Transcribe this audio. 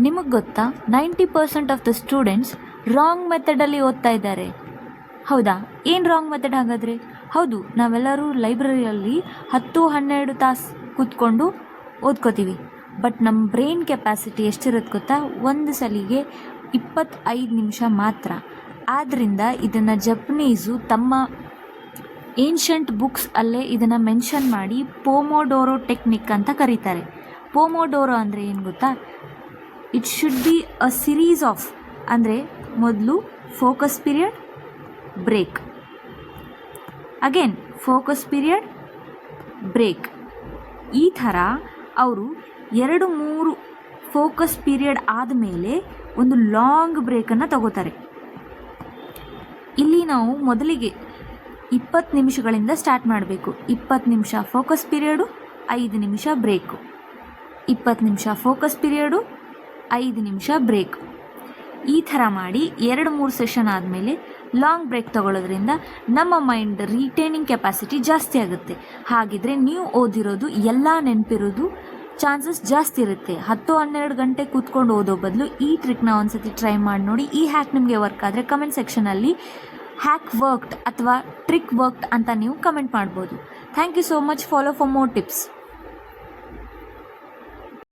ನಿಮಗೆ ಗೊತ್ತಾ 90% of the students wrong ಮೆಥಡಲ್ಲಿ ಓದ್ತಾ ಇದ್ದಾರೆ. ಹೌದಾ? ಏನು ರಾಂಗ್ ಮೆಥಡ್ ಹಾಗಾದರೆ? ಹೌದು, ನಾವೆಲ್ಲರೂ ಲೈಬ್ರರಿಯಲ್ಲಿ 10-12 ತಾಸು ಕೂತ್ಕೊಂಡು ಓದ್ಕೋತೀವಿ. ಬಟ್ ನಮ್ಮ ಬ್ರೈನ್ ಕೆಪಾಸಿಟಿ ಎಷ್ಟಿರುತ್ತೆ ಗೊತ್ತಾ? ಒಂದು ಸಲಿಗೆ 25 ನಿಮಿಷ ಮಾತ್ರ. ಆದ್ದರಿಂದ ಇದನ್ನು ಜಪನೀಸು ತಮ್ಮ ಏನ್ಷಂಟ್ ಬುಕ್ಸ್ ಅಲ್ಲೇ ಇದನ್ನು ಮೆನ್ಷನ್ ಮಾಡಿ ಪೋಮೋಡೋರೋ ಟೆಕ್ನಿಕ್ ಅಂತ ಕರೀತಾರೆ. ಪೋಮೋಡೋರೋ ಅಂದರೆ ಏನು ಗೊತ್ತಾ? It should be a series of, ಅಂದರೆ ಮೊದಲು focus period, break, again focus period, break. ಈ ಥರ ಅವರು 2-3 ಫೋಕಸ್ ಪೀರಿಯಡ್ ಆದಮೇಲೆ ಒಂದು ಲಾಂಗ್ ಬ್ರೇಕನ್ನು ತಗೋತಾರೆ. ಇಲ್ಲಿ ನಾವು ಮೊದಲಿಗೆ 20 ನಿಮಿಷಗಳಿಂದ ಸ್ಟಾರ್ಟ್ ಮಾಡಬೇಕು. 20 ನಿಮಿಷ ಫೋಕಸ್ ಪೀರಿಯಡು, 5 ನಿಮಿಷ ಬ್ರೇಕು. 20 ನಿಮಿಷ ಫೋಕಸ್ ಪೀರಿಯಡು, 5 ನಿಮಿಷ ಬ್ರೇಕ್. ಈ ಥರ ಮಾಡಿ 2-3 ಸೆಷನ್ ಆದಮೇಲೆ ಲಾಂಗ್ ಬ್ರೇಕ್ ತಗೊಳ್ಳೋದ್ರಿಂದ ನಮ್ಮ ಮೈಂಡ್ ರಿಟೈನಿಂಗ್ ಕೆಪಾಸಿಟಿ ಜಾಸ್ತಿ ಆಗುತ್ತೆ. ಹಾಗಿದ್ರೆ ನೀವು ಓದಿರೋದು ಎಲ್ಲ ನೆನಪಿರೋದು ಚಾನ್ಸಸ್ ಜಾಸ್ತಿ ಇರುತ್ತೆ. 10-12 ಗಂಟೆ ಕೂತ್ಕೊಂಡು ಓದೋ ಬದಲು ಈ ಟ್ರಿಕ್ನ ಒಂದ್ಸತಿ ಟ್ರೈ ಮಾಡಿ ನೋಡಿ. ಈ ಹ್ಯಾಕ್ ನಿಮಗೆ ವರ್ಕ್ ಆದರೆ ಕಮೆಂಟ್ ಸೆಕ್ಷನಲ್ಲಿ ಹ್ಯಾಕ್ ವರ್ಕ್ಡ್ ಅಥವಾ ಟ್ರಿಕ್ ವರ್ಕ್ಡ್ ಅಂತ ನೀವು ಕಮೆಂಟ್ ಮಾಡ್ಬೋದು. Thank you so much. Follow for more tips.